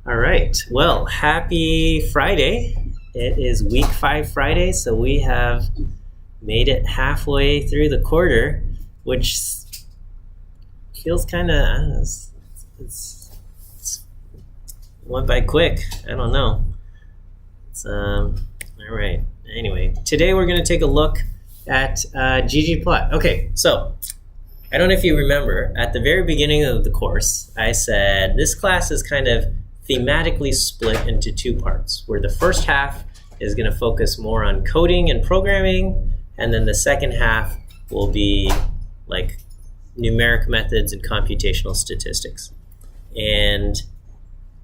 All right. Well, happy Friday. It is week 5 Friday, so we have made it halfway through the quarter, which feels kind of, it's went by quick. I don't know. All right. Anyway, today we're going to take a look at ggplot. Okay, so I don't know if you remember, at the very beginning of the course, I said this class is kind of thematically split into 2 parts, where the first half is going to focus more on coding and programming, and then the second half will be like numeric methods and computational statistics. And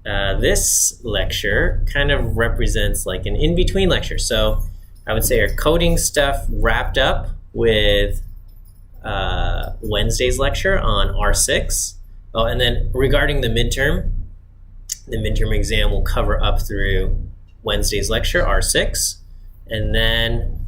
this lecture kind of represents like an in-between lecture. So I would say our coding stuff wrapped up with Wednesday's lecture on R6. Oh, and then regarding the midterm exam will cover up through Wednesday's lecture, R6, and then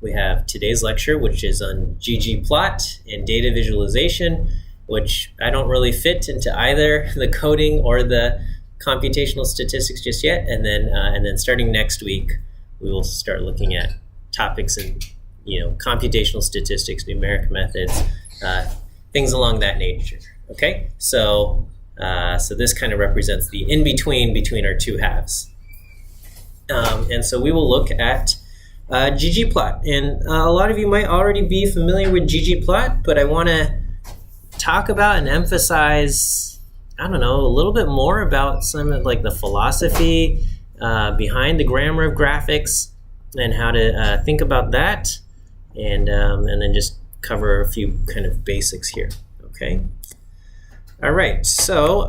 we have today's lecture, which is on ggplot and data visualization, which I don't really fit into either the coding or the computational statistics just yet. And then starting next week, we will start looking at topics in computational statistics, numeric methods, things along that nature. Okay, so this kind of represents the in-between our 2 halves. And so we will look at ggplot. And a lot of you might already be familiar with ggplot, but I want to talk about and emphasize, a little bit more about some of like the philosophy behind the grammar of graphics and how to think about that, and then just cover a few kind of basics here. Okay. All right. So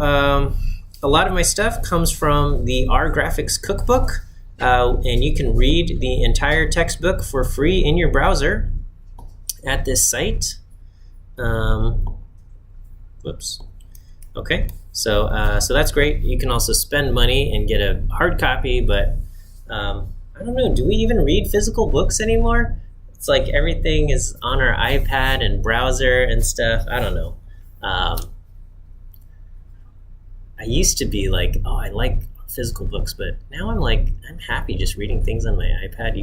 a lot of my stuff comes from the R Graphics Cookbook, and you can read the entire textbook for free in your browser at this site. Whoops. Okay. So that's great. You can also spend money and get a hard copy, but I don't know. Do we even read physical books anymore? It's like everything is on our iPad and browser and stuff. I don't know. I used to be like, oh, I like physical books, but now I'm happy just reading things on my iPad.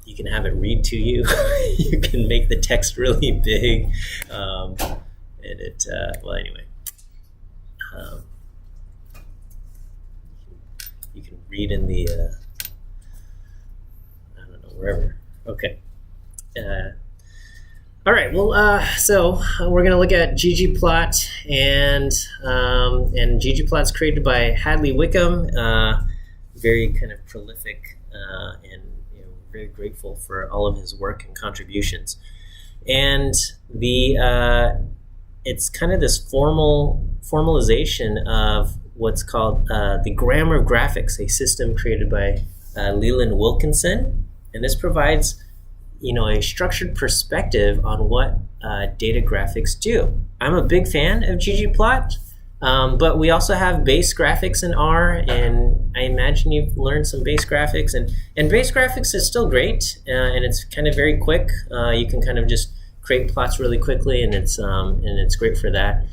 You can have it read to you. You can make the text really big, anyway. You can read in the wherever. Okay. All right. Well, so we're going to look at ggplot, and ggplot's created by Hadley Wickham, very kind of prolific, and very grateful for all of his work and contributions. And it's kind of this formalization of what's called the grammar of graphics, a system created by Leland Wilkinson. And this provides, a structured perspective on what data graphics do. I'm a big fan of ggplot, but we also have base graphics in R, and I imagine you've learned some base graphics. And base graphics is still great, and it's kind of very quick. You can kind of just create plots really quickly, and it's great for that.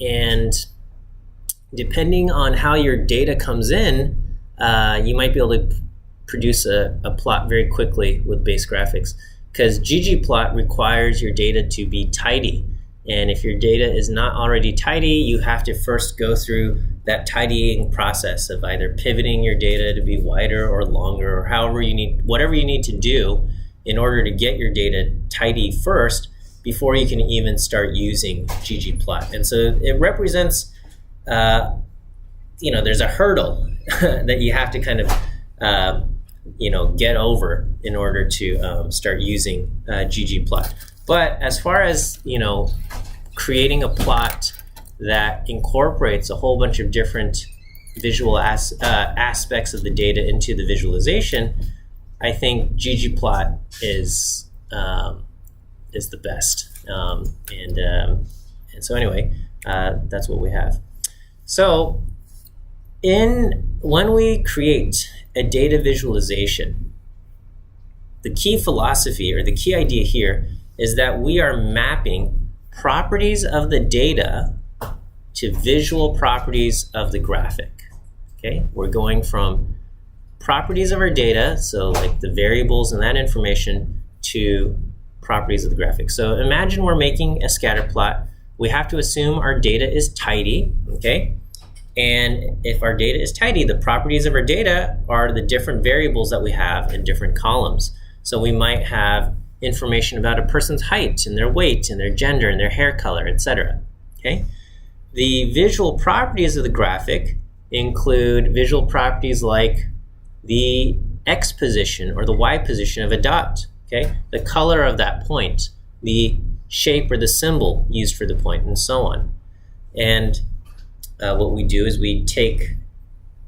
And depending on how your data comes in, you might be able to produce a plot very quickly with base graphics, because ggplot requires your data to be tidy. And if your data is not already tidy, you have to first go through that tidying process of either pivoting your data to be wider or longer, or whatever you need to do in order to get your data tidy first before you can even start using ggplot. And so it represents, there's a hurdle that you have to kind of get over in order to start using ggplot. But as far as creating a plot that incorporates a whole bunch of different visual aspects of the data into the visualization, I think ggplot is the best. And so anyway, that's what we have. So when we create a data visualization, the key philosophy or the key idea here is that we are mapping properties of the data to visual properties of the graphic. Okay, we're going from properties of our data, so like the variables and that information, to properties of the graphic. So imagine we're making a scatter plot. We have to assume our data is tidy, okay? And if our data is tidy, the properties of our data are the different variables that we have in different columns. So we might have information about a person's height and their weight and their gender and their hair color, etc. Okay? The visual properties of the graphic include visual properties like the X position or the Y position of a dot, okay? The color of that point, the shape or the symbol used for the point, and so on. And what we do is we take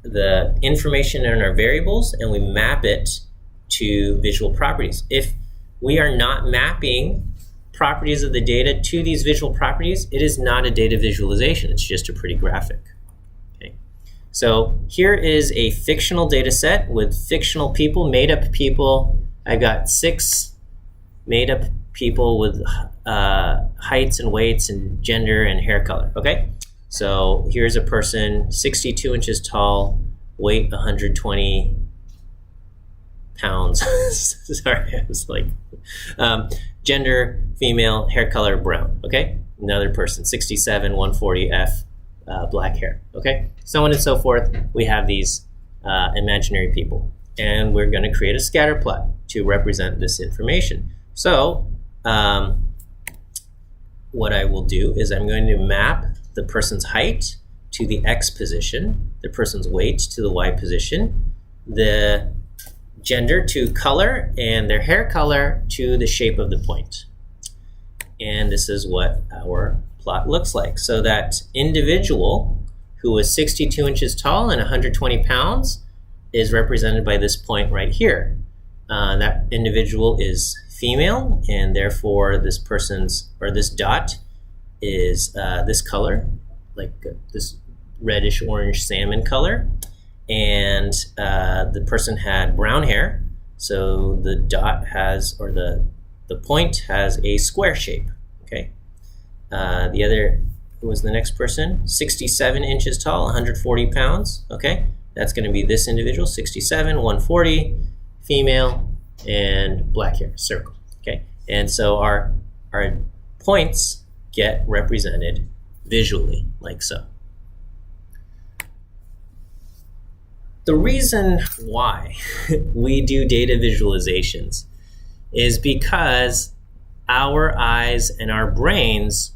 the information in our variables and we map it to visual properties. If we are not mapping properties of the data to these visual properties, it is not a data visualization. It's just a pretty graphic. Okay. So here is a fictional data set with fictional people, made-up people. I got 6 made-up people with heights and weights and gender and hair color. Okay. So here's a person, 62 inches tall, weight 120 pounds. Sorry, I was like, gender, female, hair color, brown, okay? Another person, 67, 140 F, black hair, okay? So on and so forth. We have these imaginary people, and we're gonna create a scatter plot to represent this information. So what I will do is I'm going to map the person's height to the X position, the person's weight to the Y position, the gender to color, and their hair color to the shape of the point. And this is what our plot looks like. So that individual who is 62 inches tall and 120 pounds is represented by this point right here. That individual is female, and therefore this person's, or this dot, is this color, like this reddish orange salmon color. And the person had brown hair, so the dot has, or the point has a square shape, okay? The other, who was the next person? 67 inches tall, 140 pounds, okay? That's gonna be this individual, 67, 140, female, and black hair, circle, okay? And so our points get represented visually, like so. The reason why we do data visualizations is because our eyes and our brains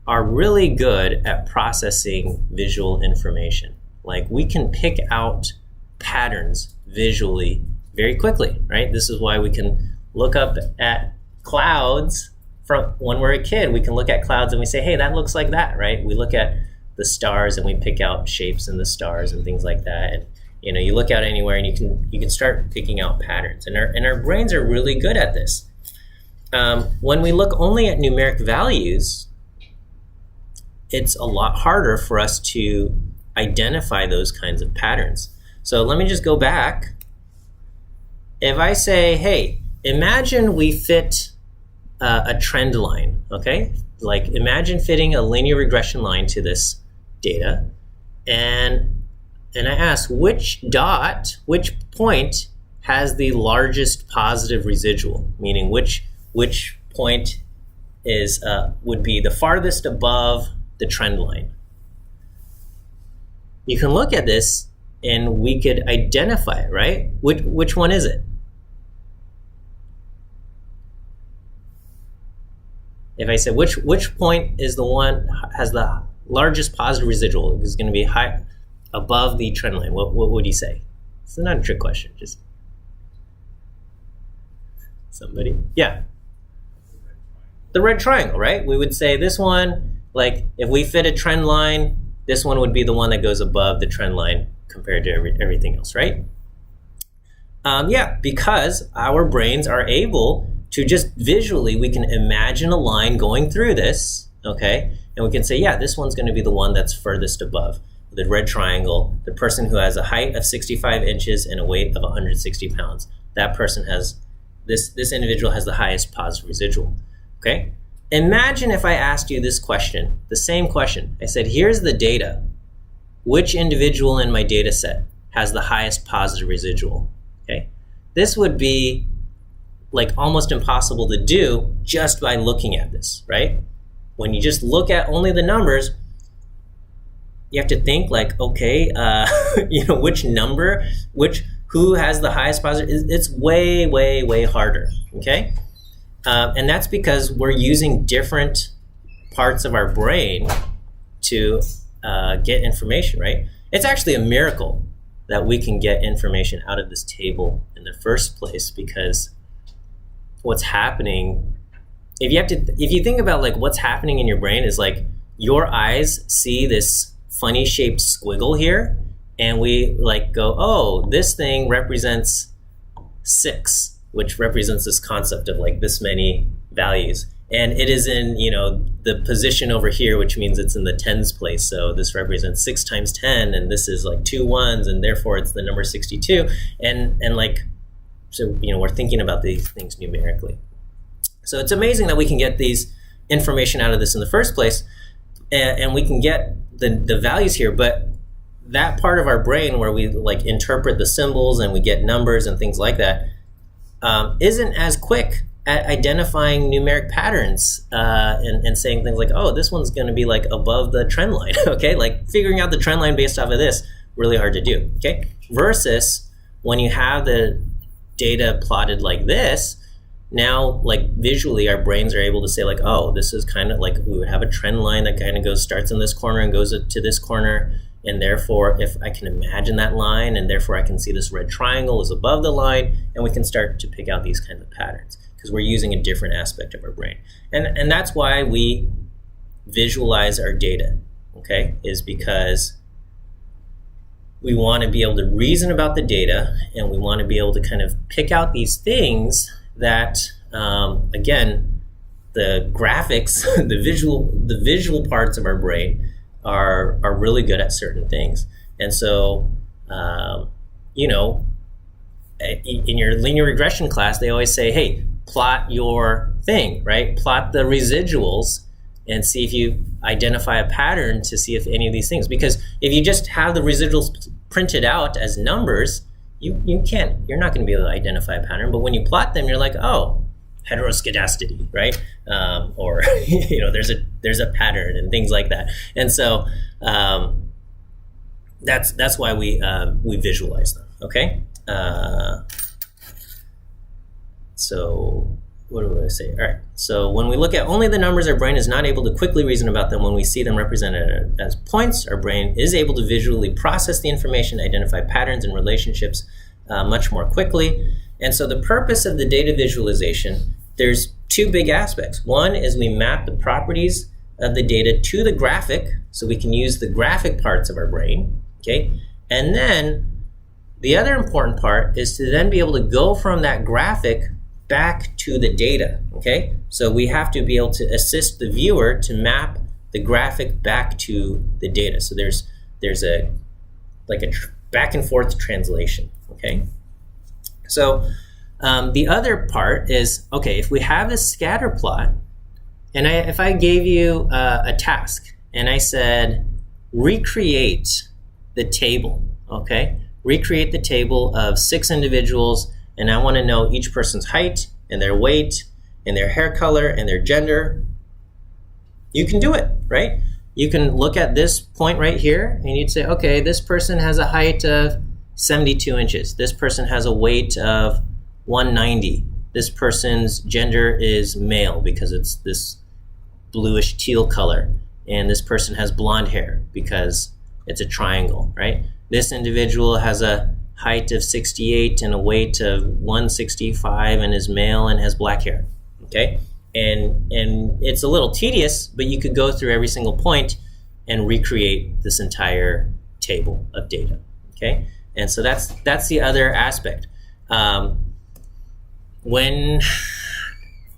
are really good at processing visual information. Like, we can pick out patterns visually very quickly, right? This is why we can look up at clouds. From when we're a kid, we can look at clouds and we say, hey, that looks like that, right? We look at the stars and we pick out shapes in the stars and things like that. And you look out anywhere and you can start picking out patterns. And our brains are really good at this. When we look only at numeric values, it's a lot harder for us to identify those kinds of patterns. So let me just go back. If I say, hey, imagine we fit a trend line, okay? Like, imagine fitting a linear regression line to this data, and I ask which point has the largest positive residual, meaning which point is would be the farthest above the trend line. You can look at this and we could identify it, right? Which one is it? If I said which point is the one has the largest positive residual, is going to be high above the trend line, what would you say? It's not a trick question, just somebody. Yeah. The red triangle, right? We would say this one, like if we fit a trend line, this one would be the one that goes above the trend line compared to everything else, right? Yeah, because our brains are able to just visually, we can imagine a line going through this, okay? And we can say, yeah, this one's gonna be the one that's furthest above. The red triangle, the person who has a height of 65 inches and a weight of 160 pounds. That person has this individual has the highest positive residual. Okay? Imagine if I asked you this question, the same question. I said, here's the data. Which individual in my data set has the highest positive residual? Okay? This would be like almost impossible to do just by looking at this, right? When you just look at only the numbers, you have to think like, okay, which number, who has the highest positive? It's way, way, way harder, okay? And that's because we're using different parts of our brain to get information, right? It's actually a miracle that we can get information out of this table in the first place, because what's happening, if you think about like what's happening in your brain is like your eyes see this funny shaped squiggle here, and we like go, oh, this thing represents 6, which represents this concept of like this many values. And it is in, the position over here, which means it's in the tens place. So this represents 6 times 10, and this is like 2 ones, and therefore it's the number 62. And like, so, we're thinking about these things numerically. So it's amazing that we can get these information out of this in the first place, and we can get the values here, but that part of our brain where we like interpret the symbols and we get numbers and things like that isn't as quick at identifying numeric patterns and saying things like, oh, this one's going to be like above the trend line, okay? Like figuring out the trend line based off of this, really hard to do, okay? Versus when you have the data plotted like this, now like visually our brains are able to say like, oh, this is kind of like, we would have a trend line that kind of starts in this corner and goes to this corner. And therefore, if I can imagine that line, and therefore I can see this red triangle is above the line, and we can start to pick out these kinds of patterns because we're using a different aspect of our brain. And that's why we visualize our data, okay, is because we want to be able to reason about the data, and we want to be able to kind of pick out these things that, again, the graphics, the visual parts of our brain are really good at certain things. And so, in your linear regression class, they always say, hey, plot your thing, right? Plot the residuals and see if you identify a pattern to see if any of these things, because if you just have the residuals printed out as numbers, you're not going to be able to identify a pattern. But when you plot them, you're like, oh, heteroscedasticity, right? Or there's a pattern and things like that. And so that's why we visualize them. Okay. So what do I say? All right. So when we look at only the numbers, our brain is not able to quickly reason about them. When we see them represented as points, our brain is able to visually process the information, identify patterns and relationships much more quickly. And so the purpose of the data visualization, there's 2 big aspects. One is we map the properties of the data to the graphic, so we can use the graphic parts of our brain, okay? And then the other important part is to then be able to go from that graphic back to the data, okay? So we have to be able to assist the viewer to map the graphic back to the data. So there's a back and forth translation, okay? So the other part is, okay, if we have this scatter plot, and if I gave you a task and I said, recreate the table, okay? Recreate the table of 6 individuals, and I want to know each person's height and their weight and their hair color and their gender. You can do it, right? You can look at this point right here and you'd say, okay, this person has a height of 72 inches. This person has a weight of 190. This person's gender is male because it's this bluish teal color. And this person has blonde hair because it's a triangle, right? This individual has a height of 68 and a weight of 165 and is male and has black hair, okay? And it's a little tedious, but you could go through every single point and recreate this entire table of data, okay? And so that's the other aspect. When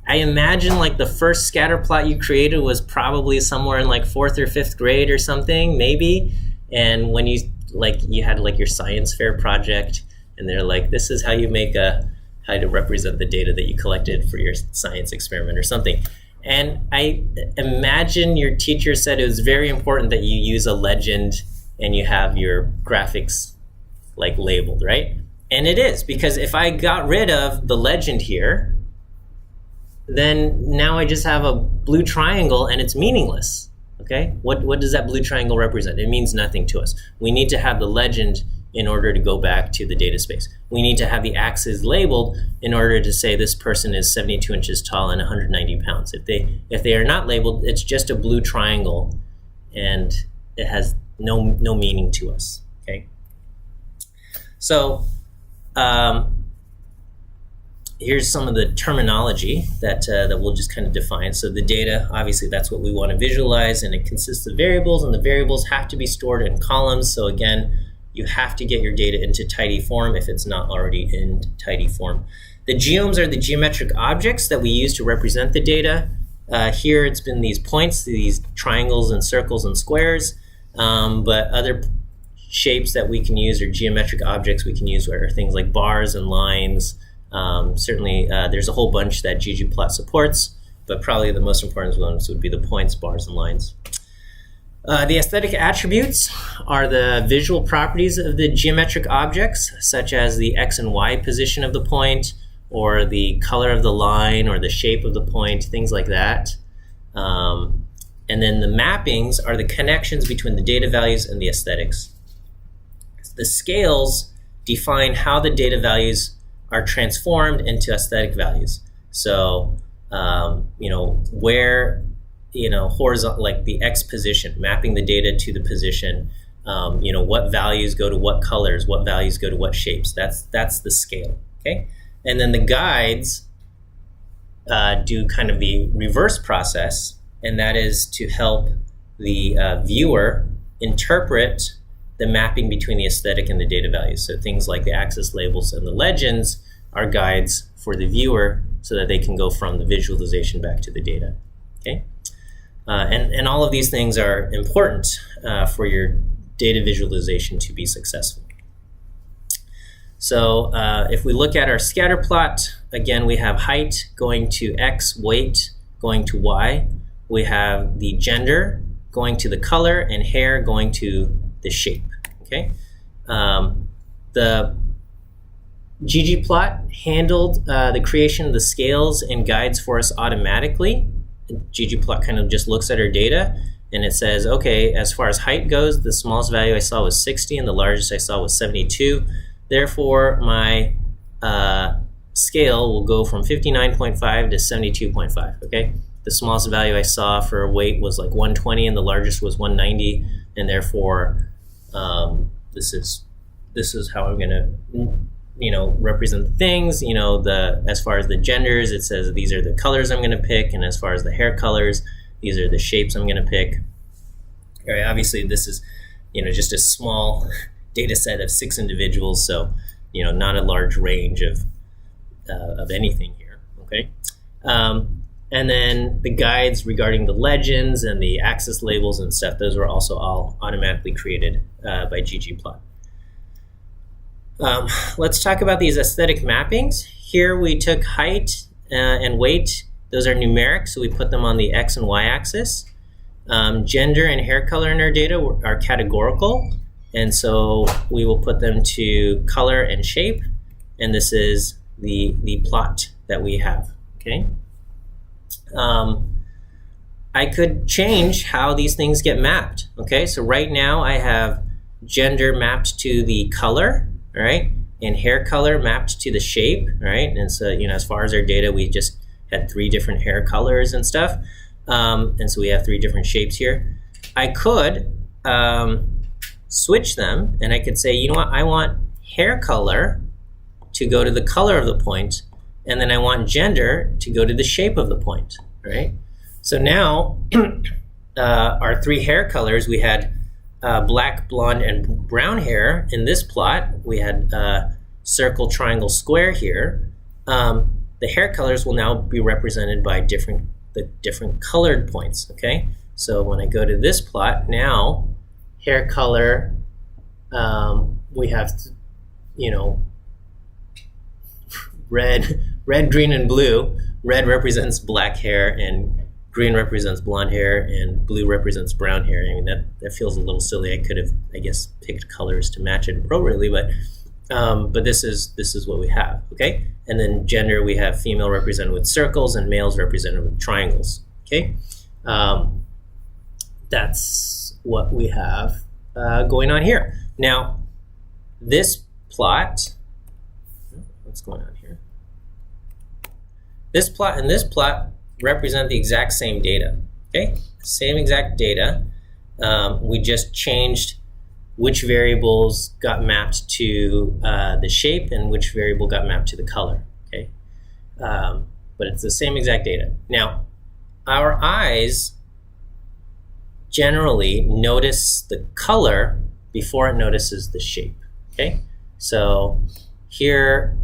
I imagine like the first scatter plot you created was probably somewhere in like 4th or 5th grade or something, maybe. And when you had like your science fair project and they're like, this is how you make a how to represent the data that you collected for your science experiment or something. And I imagine your teacher said it was very important that you use a legend and you have your graphics like labeled, right? And it is, because if I got rid of the legend here, then now I just have a blue triangle and it's meaningless. Okay, what does that blue triangle represent? It means nothing to us. We need to have the legend in order to go back to the data space. We need to have the axes labeled in order to say this person is 72 inches tall and 190 pounds. If they are not labeled, it's just a blue triangle and it has no meaning to us. Okay, so here's some of the terminology that we'll just kind of define. So the data, obviously that's what we want to visualize, and it consists of variables, and the variables have to be stored in columns. So again, you have to get your data into tidy form if it's not already in tidy form. The geomes are the geometric objects that we use to represent the data. Here it's been these points, these triangles and circles and squares, but other shapes that we can use, or geometric objects we can use, are things like bars and lines. Certainly there's a whole bunch that ggplot supports, but probably the most important ones would be the points, bars, and lines. The aesthetic attributes are the visual properties of the geometric objects, such as the X and Y position of the point, or the color of the line, or the shape of the point, things like that. And then the mappings are the connections between the data values and the aesthetics. The scales define how the data values are transformed into aesthetic values. So, where, horizontal, like the X position, mapping the data to the position, what values go to what colors, what values go to what shapes. That's the scale, okay? And then the guides do kind of the reverse process, and that is to help the viewer interpret the mapping between the aesthetic and the data values. So things like the axis labels and the legends are guides for the viewer so that they can go from the visualization back to the data. Okay, and all of these things are important for your data visualization to be successful. So if we look at our scatter plot, again, we have height going to X, weight going to Y. We have the gender going to the color, and hair going to the shape. Okay, the ggplot handled the creation of the scales and guides for us automatically. ggplot kind of just looks at our data and it says, okay, as far as height goes, the smallest value I saw was 60 and the largest I saw was 72. Therefore, my scale will go from 59.5 to 72.5. Okay, the smallest value I saw for weight was like 120 and the largest was 190, and therefore this is how I'm gonna represent things. As far as the genders, it says these are the colors I'm gonna pick, and as far as the hair colors, these are the shapes I'm gonna pick. All right, obviously this is just a small data set of 6 individuals, so not a large range of anything here. Okay. And then the guides regarding the legends and the axis labels and stuff, those were also all automatically created by ggplot. Let's talk about these aesthetic mappings. Here we took height and weight. Those are numeric, so we put them on the X and Y axis. Gender and hair color in our data are categorical, and so we will put them to color and shape, and this is the plot that we have. Okay. I could change how these things get mapped. Okay, so right now I have gender mapped to the color, all right, and hair color mapped to the shape, right? And so, as far as our data, we just had 3 different hair colors and stuff, and so we have 3 different shapes here. I could switch them, and I could say, I want hair color to go to the color of the point, and then I want gender to go to the shape of the point, right? So now our 3 hair colors, we had black, blonde, and brown hair in this plot. We had circle, triangle, square here. The hair colors will now be represented by the different colored points, okay? So when I go to this plot, now hair color, we have, red, green, and blue. Red represents black hair, and green represents blonde hair, and blue represents brown hair. I mean, that feels a little silly. I could have, I guess, picked colors to match it appropriately, but this is what we have, okay? And then gender, we have female represented with circles and males represented with triangles, okay? That's what we have going on here. Now, this plot, what's going on here? This plot and this plot represent the exact same data, okay? Same exact data. We just changed which variables got mapped to the shape and which variable got mapped to the color, okay? But it's the same exact data. Now, our eyes generally notice the color before it notices the shape, okay? So here,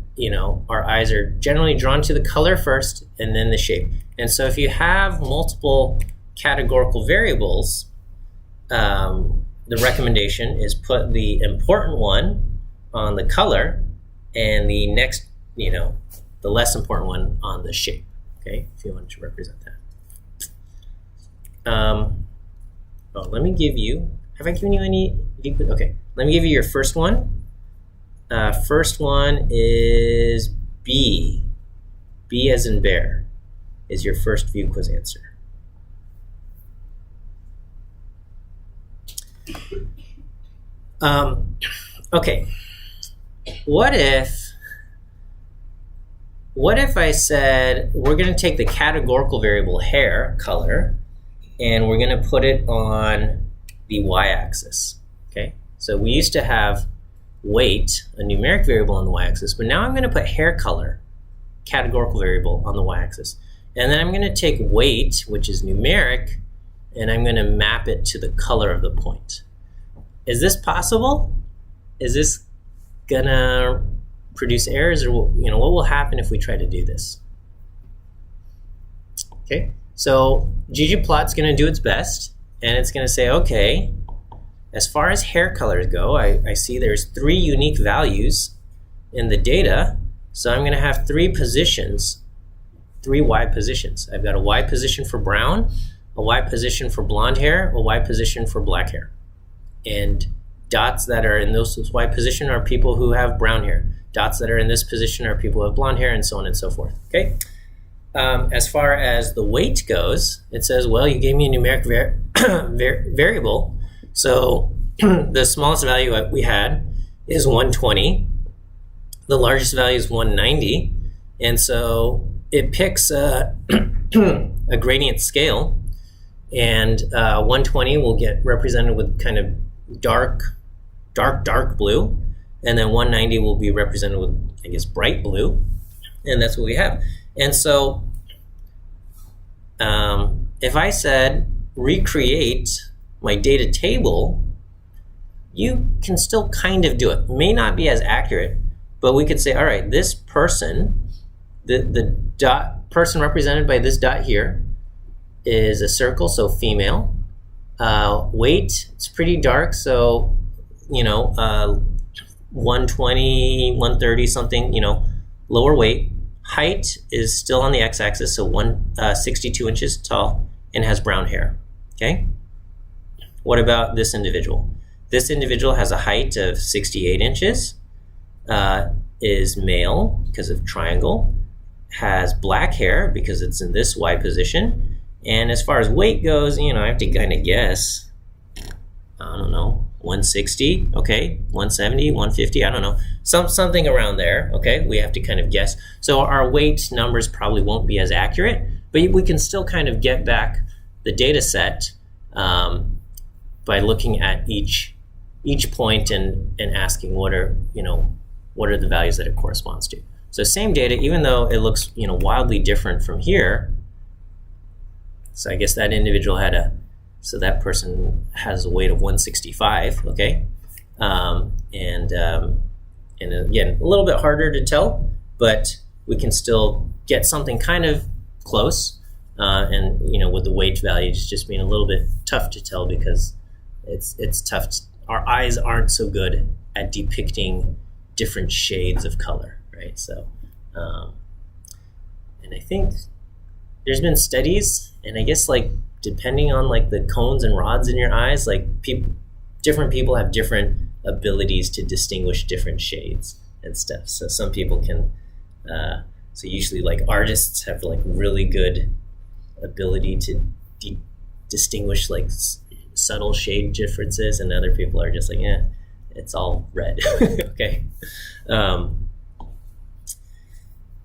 our eyes are generally drawn to the color first and then the shape. And so if you have multiple categorical variables, the recommendation is put the important one on the color and the next, the less important one on the shape, okay, if you want to represent that. Let me give you, have I given you any? Okay, let me give you your first one. First one is B. B as in bear is your first view quiz answer. Okay, what if I said we're going to take the categorical variable hair color and we're going to put it on the y-axis, okay? So we used to have weight, a numeric variable on the y-axis, but now I'm going to put hair color, categorical variable, on the y-axis. And then I'm going to take weight, which is numeric, and I'm going to map it to the color of the point. Is this possible? Is this going to produce errors, or what will happen if we try to do this? Okay, so ggplot's going to do its best, and it's going to say, okay, as far as hair colors go, I see there's 3 unique values in the data, so I'm going to have 3 positions, 3 Y positions. I've got a Y position for brown, a Y position for blonde hair, a Y position for black hair. And dots that are in this Y position are people who have brown hair. Dots that are in this position are people who have blonde hair, and so on and so forth, okay? As far as the weight goes, it says, well, you gave me a numeric variable, so the smallest value we had is 120. The largest value is 190, and so it picks a gradient scale, and 120 will get represented with kind of dark blue, and then 190 will be represented with, I guess, bright blue, and that's what we have. And so if I said recreate my data table, you can still kind of do it. It may not be as accurate, but we could say, all right, this person, the person represented by this dot here is a circle, so female. Weight, it's pretty dark, so 120, 130 something, lower weight. Height is still on the x-axis, so 162 inches tall and has brown hair, okay? What about this individual? This individual has a height of 68 inches, is male because of triangle, has black hair because it's in this Y position, and as far as weight goes, I have to kind of guess, I don't know, 160, okay, 170, 150, I don't know, something around there, okay, we have to kind of guess. So our weight numbers probably won't be as accurate, but we can still kind of get back the data set by looking at each point and asking what are the values that it corresponds to. So same data, even though it looks wildly different from here. So I guess that individual so that person has a weight of 165, okay? And again, a little bit harder to tell, but we can still get something kind of close. And with the weight values just being a little bit tough to tell because it's tough. Our eyes aren't so good at depicting different shades of color, right? So Um, and I think there's been studies, and I guess like depending on like the cones and rods in your eyes, like different people have different abilities to distinguish different shades and stuff. So some people can, so usually like artists have like really good ability to distinguish like subtle shade differences, and other people are just like, yeah, it's all red. Okay.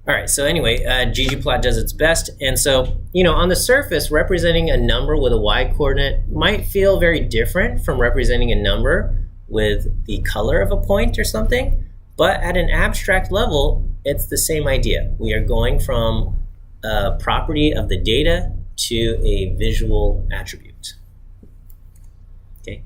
All right, so anyway, ggplot does its best. And so, on the surface, representing a number with a y-coordinate might feel very different from representing a number with the color of a point or something. But at an abstract level, it's the same idea. We are going from a property of the data to a visual attribute. Okay.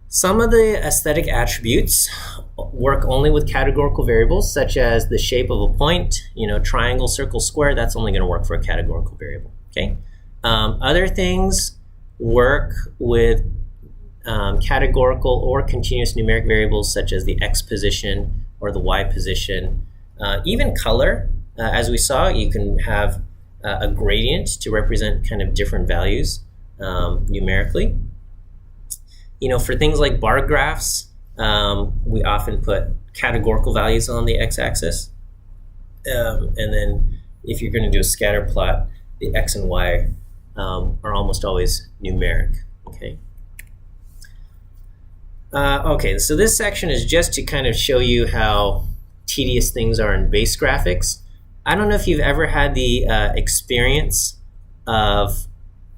Some of the aesthetic attributes work only with categorical variables, such as the shape of a point, triangle, circle, square. That's only going to work for a categorical variable. Okay. Other things work with categorical or continuous numeric variables, such as the x position or the y position. Even color, as we saw, you can have a gradient to represent kind of different values numerically. For things like bar graphs, we often put categorical values on the x-axis. And then if you're going to do a scatter plot, the x and y are almost always numeric. Okay. Okay, so this section is just to kind of show you how tedious things are in base graphics. I don't know if you've ever had the experience of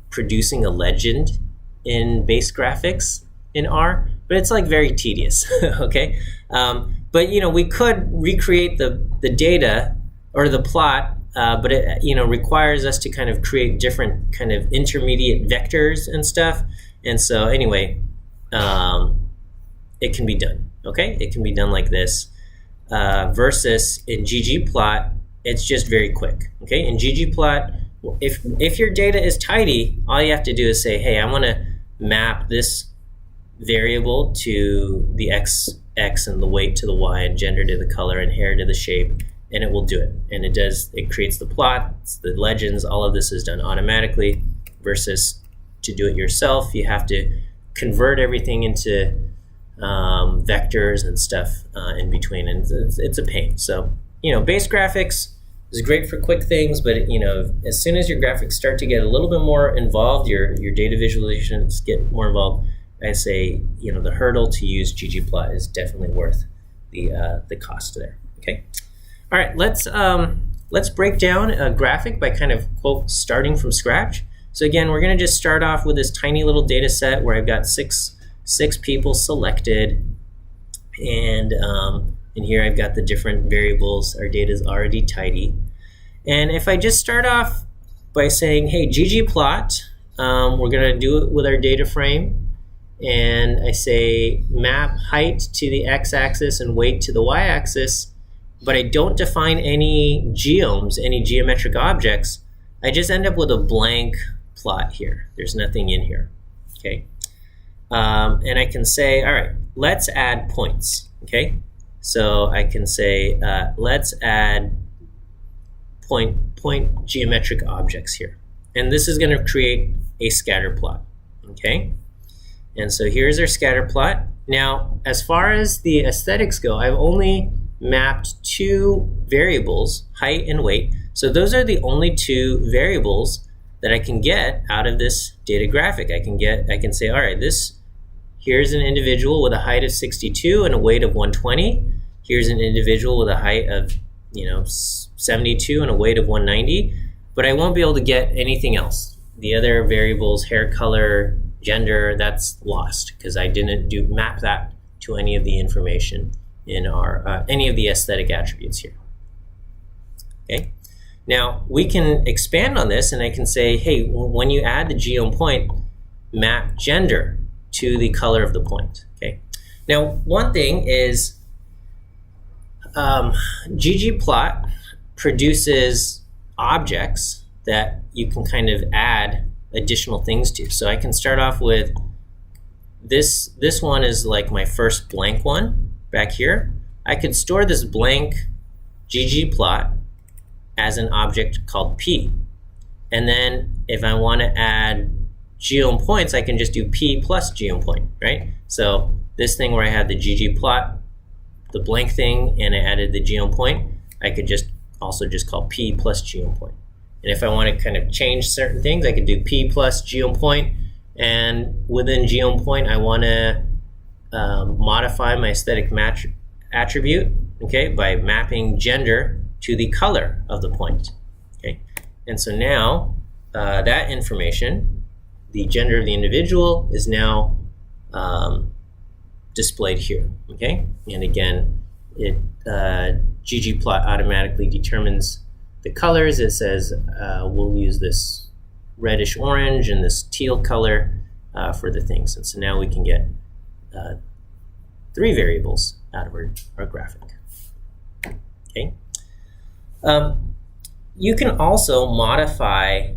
producing a legend in base graphics in R, but it's like very tedious. Okay, but we could recreate the data or the plot, but it requires us to kind of create different kind of intermediate vectors and stuff. And so anyway, it can be done. Okay, it can be done like this. Versus in ggplot, it's just very quick. Okay, in ggplot, if your data is tidy, all you have to do is say, hey, I want to map this variable to the x and the weight to the y and gender to the color and hair to the shape, and it will do it. And it creates the plots, the legends, all of this is done automatically. Versus to do it yourself, you have to convert everything into vectors and stuff in between, and it's a pain. So base graphics is great for quick things, but as soon as your graphics start to get a little bit more involved, your data visualizations get more involved, I say the hurdle to use ggplot is definitely worth the cost there. Okay, all right, let's break down a graphic by kind of quote starting from scratch. So again, we're going to just start off with this tiny little data set where I've got six people selected, and here I've got the different variables. Our data is already tidy, and if I just start off by saying, hey, ggplot, we're going to do it with our data frame, and I say map height to the x-axis and weight to the y-axis, but I don't define any geoms, any geometric objects. I just end up with a blank plot here. There's nothing in here. Okay. And I can say, all right, let's add points. Okay. So I can say, let's add point geometric objects here. And this is going to create a scatter plot. Okay. And so here's our scatter plot. Now, as far as the aesthetics go, I've only mapped two variables, height and weight. So those are the only two variables that I can get out of this data graphic. I can say, all right, here's an individual with a height of 62 and a weight of 120. Here's an individual with a height of 72 and a weight of 190. But I won't be able to get anything else. The other variables, hair color, gender, that's lost because I didn't map that to any of the information in our any of the aesthetic attributes here. Okay. Now we can expand on this, and I can say, hey, when you add the geom point, map gender to the color of the point. Okay. Now one thing is ggplot produces objects that you can kind of add additional things to. So I can start off with this one is like my first blank one back here. I could store this blank ggplot as an object called p. And then if I want to add geom points, I can just do p plus geom point, right? So this thing where I had the ggplot, the blank thing, and I added the geom point, I could just also just call p plus geom point. And if I want to kind of change certain things, I could do p plus geom point, and within geom point, I want to modify my aesthetic match attribute, okay, by mapping gender to the color of the point, okay? And so now that information, the gender of the individual, is now displayed here, okay? And again, it ggplot automatically determines the colors. It says we'll use this reddish orange and this teal color for the things. And so now we can get 3 variables out of our graphic, okay? You can also modify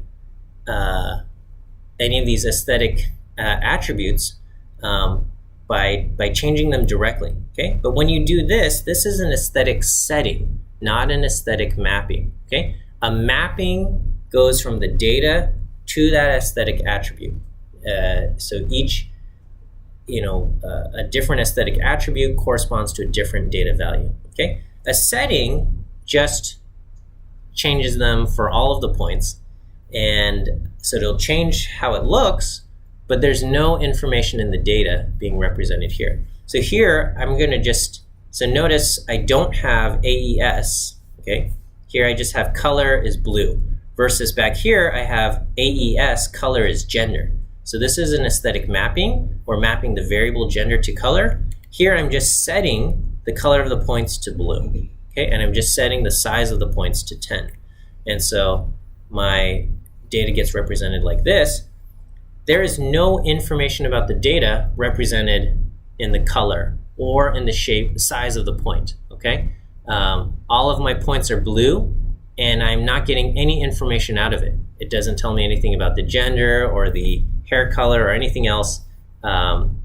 any of these aesthetic attributes by changing them directly, okay? But when you do this, this is an aesthetic setting, not an aesthetic mapping, okay? A mapping goes from the data to that aesthetic attribute. So each, a different aesthetic attribute corresponds to a different data value, okay? A setting just changes them for all of the points, and so it'll change how it looks, but there's no information in the data being represented here. So here I'm going to so notice I don't have AES, okay? Here I just have color is blue, versus back here I have AES, color is gender. So this is an aesthetic mapping. We're mapping the variable gender to color. Here I'm just setting the color of the points to blue, okay? And I'm just setting the size of the points to 10. And so my data gets represented like this. There is no information about the data represented in the color or in the shape, size of the point, okay? All of my points are blue, and I'm not getting any information out of it. It doesn't tell me anything about the gender or the hair color or anything else.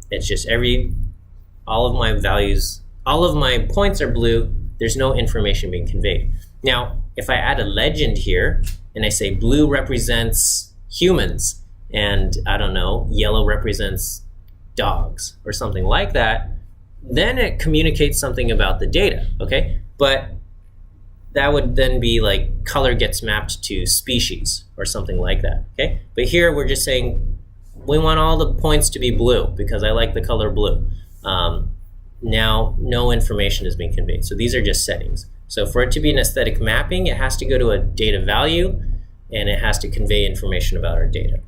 It's just all of my values, all of my points are blue. There's no information being conveyed. Now, if I add a legend here and I say blue represents humans and, I don't know, yellow represents dogs or something like that, then it communicates something about the data, okay? But that would then be like color gets mapped to species or something like that, okay? But here we're just saying we want all the points to be blue because I like the color blue. Now, no information is being conveyed. So these are just settings. So for it to be an aesthetic mapping, it has to go to a data value and it has to convey information about our data.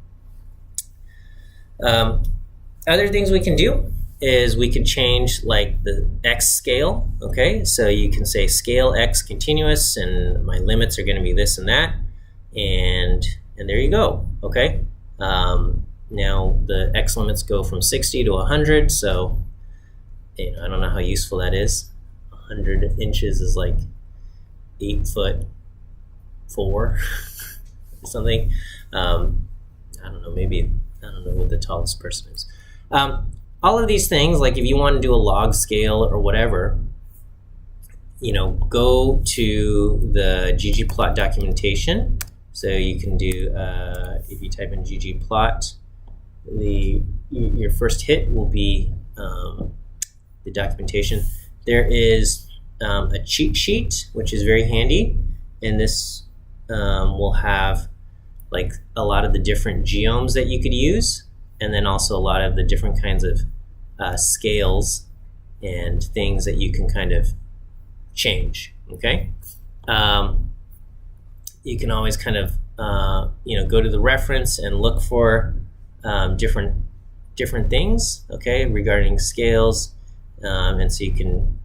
Other things we can do is we could change like the X scale, okay? So you can say scale X continuous and my limits are gonna be this and that, and there you go, okay? Now the X limits go from 60 to 100, so I don't know how useful that is. 100 inches is like 8'4" or something. I don't know, maybe, I don't know what the tallest person is. All of these things, like if you want to do a log scale or whatever, go to the ggplot documentation. So you can do, if you type in ggplot, your first hit will be the documentation. There is a cheat sheet, which is very handy, and this will have like a lot of the different geoms that you could use, and then also a lot of the different kinds of scales and things that you can kind of change, okay? You can always kind of, go to the reference and look for different things, okay, regarding scales, and so you can,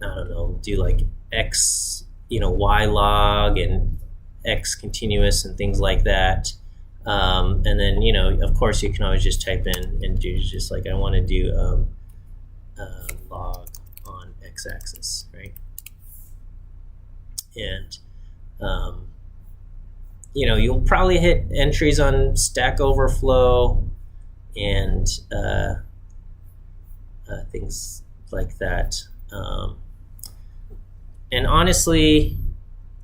I don't know, do like X, Y log and X continuous and things like that. And then, of course, you can always just type in and do just like, I want to do log on x-axis, right? And, you'll probably hit entries on Stack Overflow and things like that. And honestly,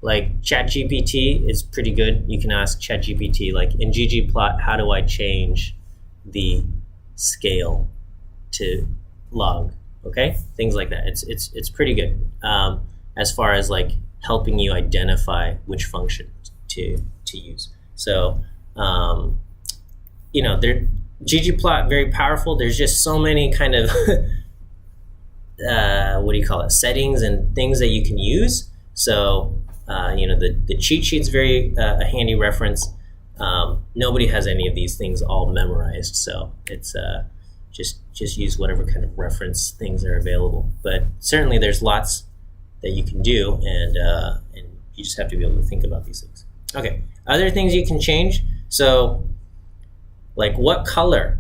like ChatGPT is pretty good. You can ask ChatGPT, like in ggplot, how do I change the scale to log? Okay, things like that. It's pretty good as far as like helping you identify which function to use. So ggplot, very powerful. There's just so many kind of settings and things that you can use. So the cheat sheet's very a handy reference. Nobody has any of these things all memorized, so it's just use whatever kind of reference things are available. But certainly there's lots that you can do, and you just have to be able to think about these things. Okay, other things you can change. So like what color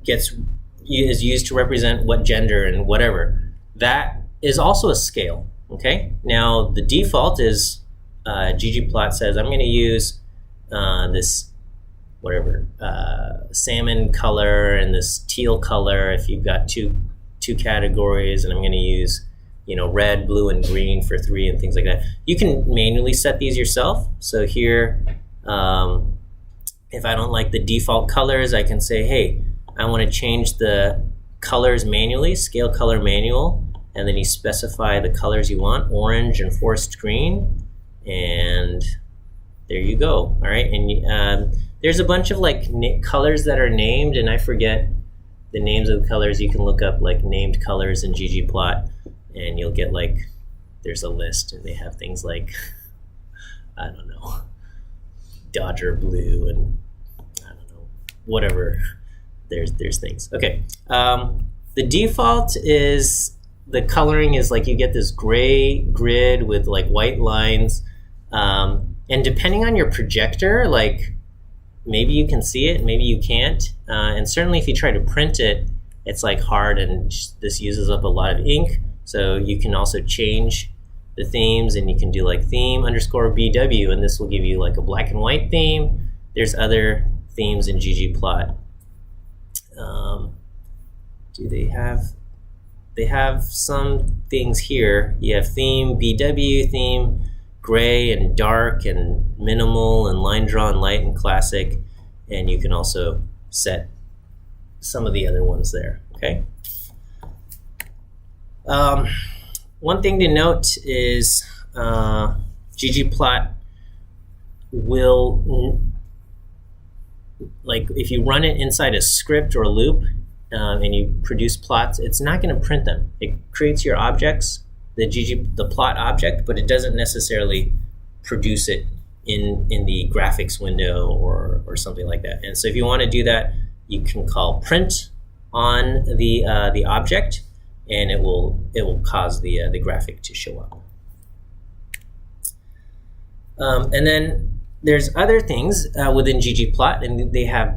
is used to represent what gender and whatever, that is also a scale. Okay, now the default is ggplot says I'm going to use this salmon color and this teal color if you've got two categories, and I'm going to use red, blue, and green for 3 and things like that. You can manually set these yourself. So here, if I don't like the default colors, I can say, hey, I want to change the colors manually, scale color manual, and then you specify the colors you want, orange and forest green, and there you go. All right, and there's a bunch of like colors that are named, and I forget the names of the colors. You can look up like named colors in ggplot, and you'll get like, there's a list, and they have things like, I don't know, Dodger blue, and I don't know, whatever. There's things. Okay, the default is the coloring is like you get this gray grid with like white lines, and depending on your projector, like maybe you can see it, maybe you can't, and certainly if you try to print it, it's like hard, and this uses up a lot of ink. So you can also change the themes, and you can do like theme_BW, and this will give you like a black and white theme. There's other themes in ggplot. They have some things here. You have theme BW, theme gray and dark and minimal and line draw and light and classic, and you can also set some of the other ones there. Okay. One thing to note is ggplot will, like if you run it inside a script or a loop and you produce plots, it's not going to print them. It creates your objects, the plot object, but it doesn't necessarily produce it in the graphics window or something like that. And so if you want to do that, you can call print on the object, and it will cause the graphic to show up. And then there's other things within ggplot, and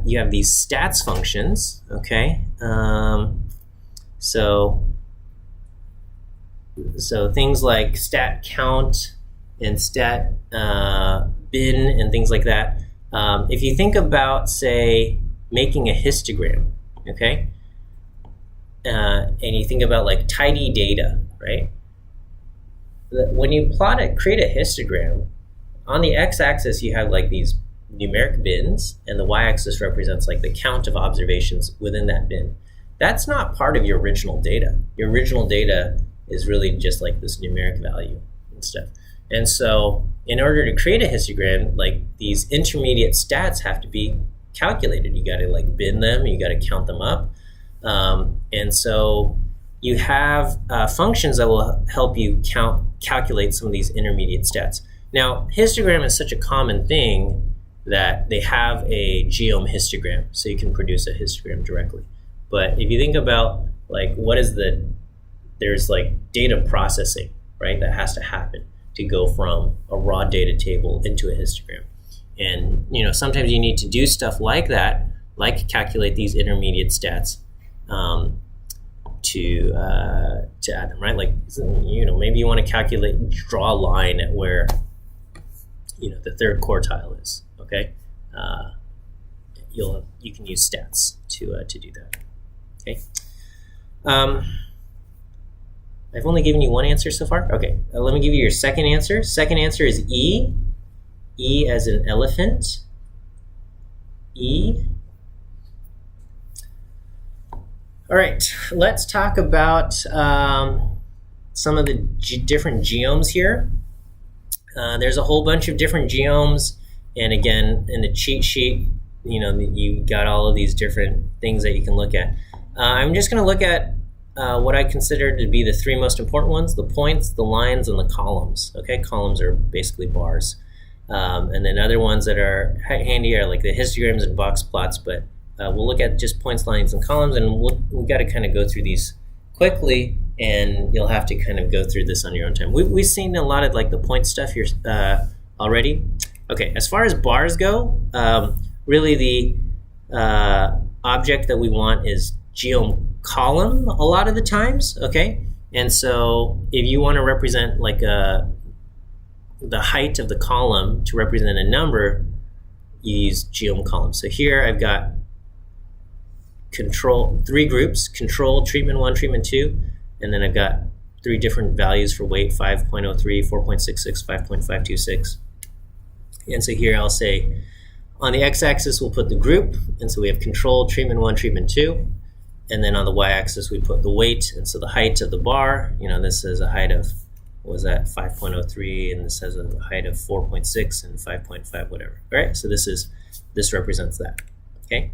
you have these stats functions. Okay, so things like stat count and stat bin and things like that. If you think about, say, making a histogram, okay, and you think about like tidy data, right? When you create a histogram, on the x-axis you have like these numeric bins, and the y-axis represents like the count of observations within that bin. That's not part of your original data. Your original data is really just like this numeric value and stuff. And so in order to create a histogram, like these intermediate stats have to be calculated. You got to like bin them, you got to count them up. And so you have functions that will help you calculate some of these intermediate stats. Now, histogram is such a common thing that they have a geom histogram, so you can produce a histogram directly. But if you think about like there's like data processing, right, that has to happen to go from a raw data table into a histogram. And sometimes you need to do stuff like that, like calculate these intermediate stats to add them, right? Like maybe you want to draw a line at where the third quartile is. Okay, you can use stats to do that. Okay. I've only given you one answer so far. Okay, let me give you your second answer. Second answer is E. E as in elephant. E. All right, let's talk about some of the different geomes here. There's a whole bunch of different geomes, and again, in the cheat sheet, you got all of these different things that you can look at. I'm just going to look at what I consider to be the three most important ones: the points, the lines, and the columns. Okay, columns are basically bars. And then other ones that are handy are like the histograms and box plots, but we'll look at just points, lines, and columns, and we've got to kind of go through these quickly, and you'll have to kind of go through this on your own time. We've seen a lot of like the point stuff here already. Okay, as far as bars go, really the object that we want is geome column a lot of the times, okay? And so if you want to represent like the height of the column to represent a number, you use geome column. So here I've got three groups: control, treatment 1, treatment 2, and then I've got three different values for weight: 5.03, 4.66, 5.526. And so here I'll say on the x-axis we'll put the group, and so we have control, treatment 1, treatment 2. And then on the y-axis we put the weight, and so the height of the bar, this is a height of, what was that, 5.03, and this has a height of 4.6 and 5.5, whatever. All right, so this represents that, okay?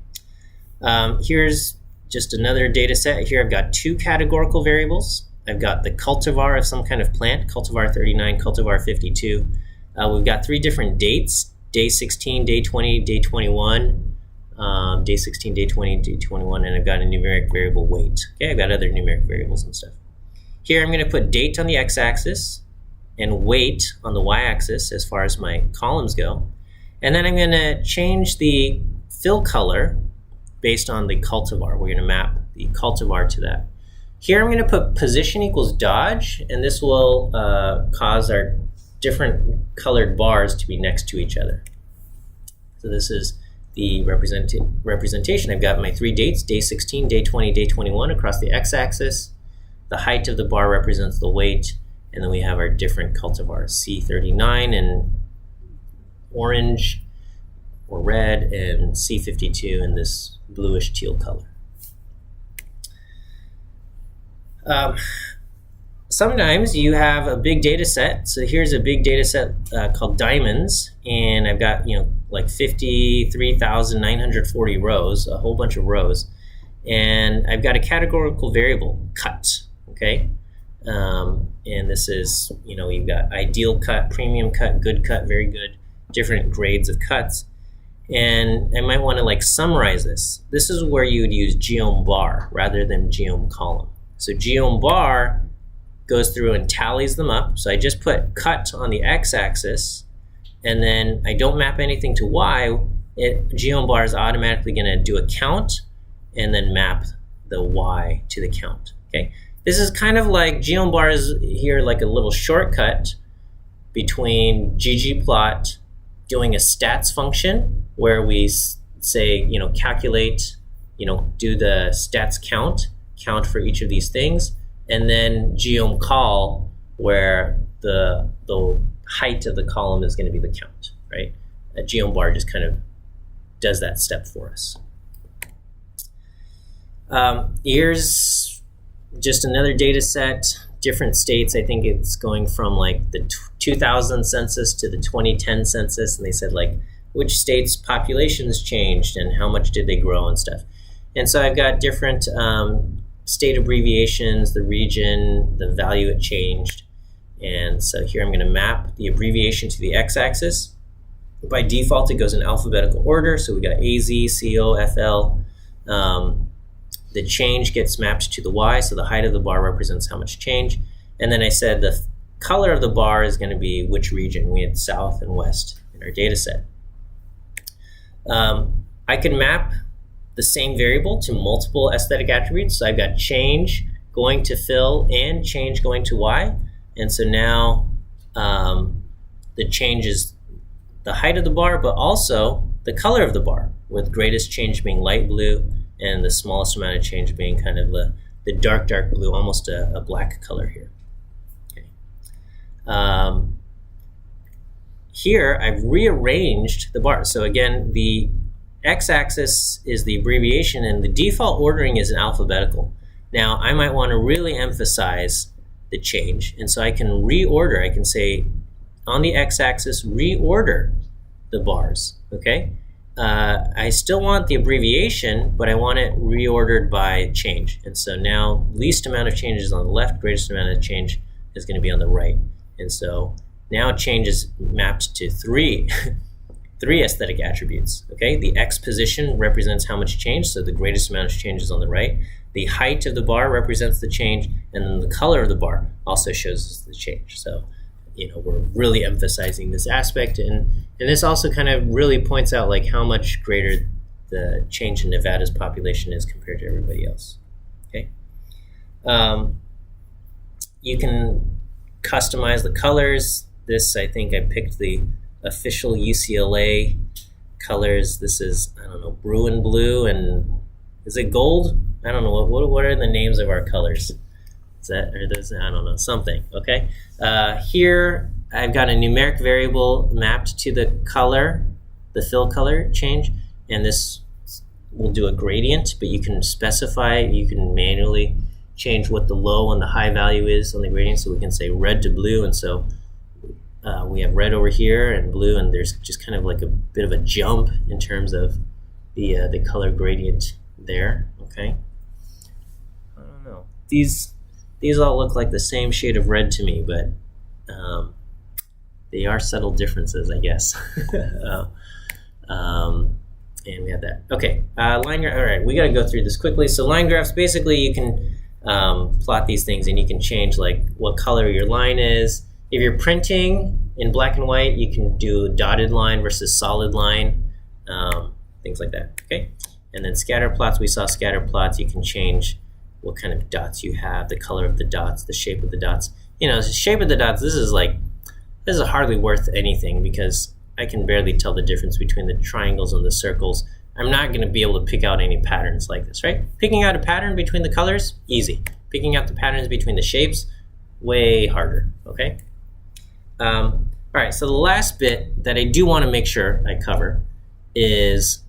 Here's just another data set. Here I've got two categorical variables. I've got the cultivar of some kind of plant, cultivar 39, cultivar 52. We've got three different dates: day 16, day 20, day 21. Day 16, day 20, day 21, and I've got a numeric variable weight. Okay, I've got other numeric variables and stuff. Here I'm going to put date on the x-axis and weight on the y-axis as far as my columns go. And then I'm going to change the fill color based on the cultivar. We're going to map the cultivar to that. Here I'm going to put position equals dodge, and this will cause our different colored bars to be next to each other. So this is the representation. I've got my three dates: day 16, day 20, day 21 across the x-axis. The height of the bar represents the weight, and then we have our different cultivars: C39 in orange or red, and C52 in this bluish teal color. Sometimes you have a big data set. So here's a big data set called diamonds, and I've got like 53,940 rows, a whole bunch of rows, and I've got a categorical variable, cut. Okay, and this is you've got ideal cut, premium cut, good cut, very good, different grades of cuts, and I might want to summarize this. This is where you would use geome bar rather than geome column. So geome bar goes through and tallies them up. So I just put cut on the x-axis, and then I don't map anything to y. Geome bar is automatically going to do a count and then map the y to the count. Okay, this is kind of like geome bar is here like a little shortcut between ggplot doing a stats function where we say calculate, do the stats count for each of these things, and then geome call, where the height of the column is going to be the count, right? A geome bar just kind of does that step for us. Here's just another data set, different states. I think it's going from like the 2000 census to the 2010 census, and they said which states' populations changed and how much did they grow and stuff. And so I've got different state abbreviations, the region, the value it changed. And so here I'm going to map the abbreviation to the x-axis. By default, it goes in alphabetical order. So we got AZ, CO, FL. The change gets mapped to the y, so the height of the bar represents how much change. And then I said the color of the bar is going to be which region. We had south and west in our data set. I can map the same variable to multiple aesthetic attributes. So I've got change going to fill and change going to y. And so now the change is the height of the bar, but also the color of the bar, with greatest change being light blue and the smallest amount of change being kind of the the dark blue, almost a black color here. Okay. Here I've rearranged the bars. So again, the x-axis is the abbreviation, and the default ordering is in alphabetical. Now I might want to really emphasize the change, and so I can reorder. I can say on the x-axis, reorder the bars. Okay. I still want the abbreviation, but I want it reordered by change. And so now least amount of change is on the left, greatest amount of change is going to be on the right. And so now change is mapped to three aesthetic attributes. Okay, the x position represents how much change, so the greatest amount of change is on the right. The height of the bar represents the change, and then the color of the bar also shows us the change. So we're really emphasizing this aspect, and this also kind of really points out like how much greater the change in Nevada's population is compared to everybody else. Okay, you can customize the colors. This, I think I picked the official UCLA colors. This is, I don't know, Bruin blue, and is it gold? I don't know, what are the names of our colors? Is that, or those, I don't know, something. Okay, here I've got a numeric variable mapped to the color, the fill color change, and this will do a gradient, but you can specify, you can manually change what the low and the high value is on the gradient. So we can say red to blue, and so we have red over here and blue, and there's just kind of like a bit of a jump in terms of the color gradient there. Okay, I don't know, these all look like the same shade of red to me, but they are subtle differences, I guess. And we have that. Okay, line graph. All right, we got to go through this quickly. So line graphs, basically you can plot these things, and you can change like what color your line is. If you're printing in black and white, you can do a dotted line versus solid line, things like that. Okay, and then scatter plots. We saw scatter plots. You can change what kind of dots you have, the color of the dots, the shape of the dots. The shape of the dots. This is hardly worth anything because I can barely tell the difference between the triangles and the circles. I'm not going to be able to pick out any patterns like this, right? Picking out a pattern between the colors, easy. Picking out the patterns between the shapes, way harder, okay? All right, so the last bit that I do want to make sure I cover is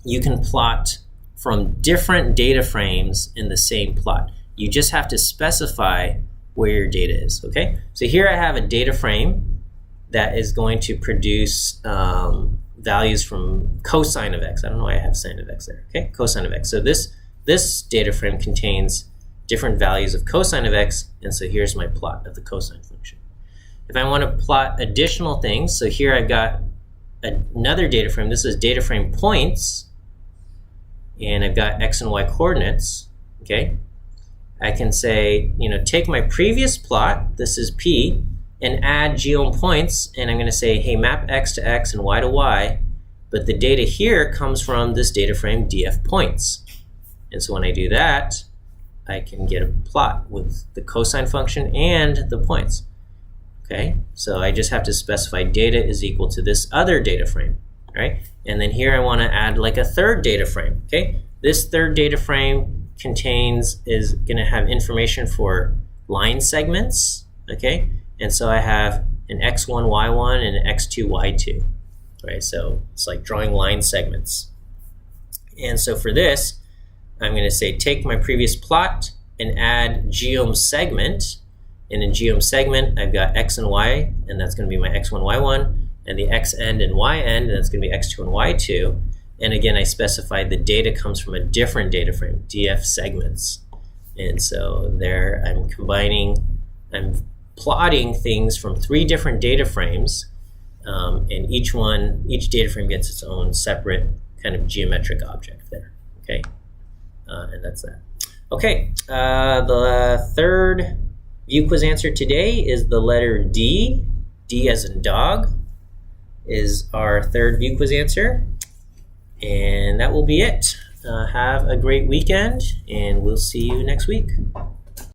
you can plot from different data frames in the same plot. You just have to specify where your data is, okay? So here I have a data frame that is going to produce values from cosine of x. I don't know why I have sine of x there, okay? Cosine of x. So this data frame contains different values of cosine of x, and so here's my plot of the cosine function. If I want to plot additional things, so here I've got another data frame. This is data frame points, and I've got x and y coordinates, okay? I can say, take my previous plot, this is P, and add geom points, and I'm going to say, hey, map x to x and y to y, but the data here comes from this data frame df points. And so when I do that, I can get a plot with the cosine function and the points. Okay, so I just have to specify data is equal to this other data frame, right? And then here I want to add like a third data frame, okay? This third data frame is going to have information for line segments, okay? And so I have an x1, y1, and an x2, y2, right? So it's like drawing line segments. And so for this, I'm going to say take my previous plot and add geom segment. And in geom segment, I've got x and y, and that's going to be my x1, y1, and the x end and y end, and that's going to be x2 and y2. And again, I specified the data comes from a different data frame, df segments. And so there I'm plotting things from 3 different data frames, and each data frame gets its own separate kind of geometric object there, okay? And that's that. Okay, the third view quiz answer today is the letter D. D as in dog is our third view quiz answer. And that will be it. Have a great weekend, and we'll see you next week.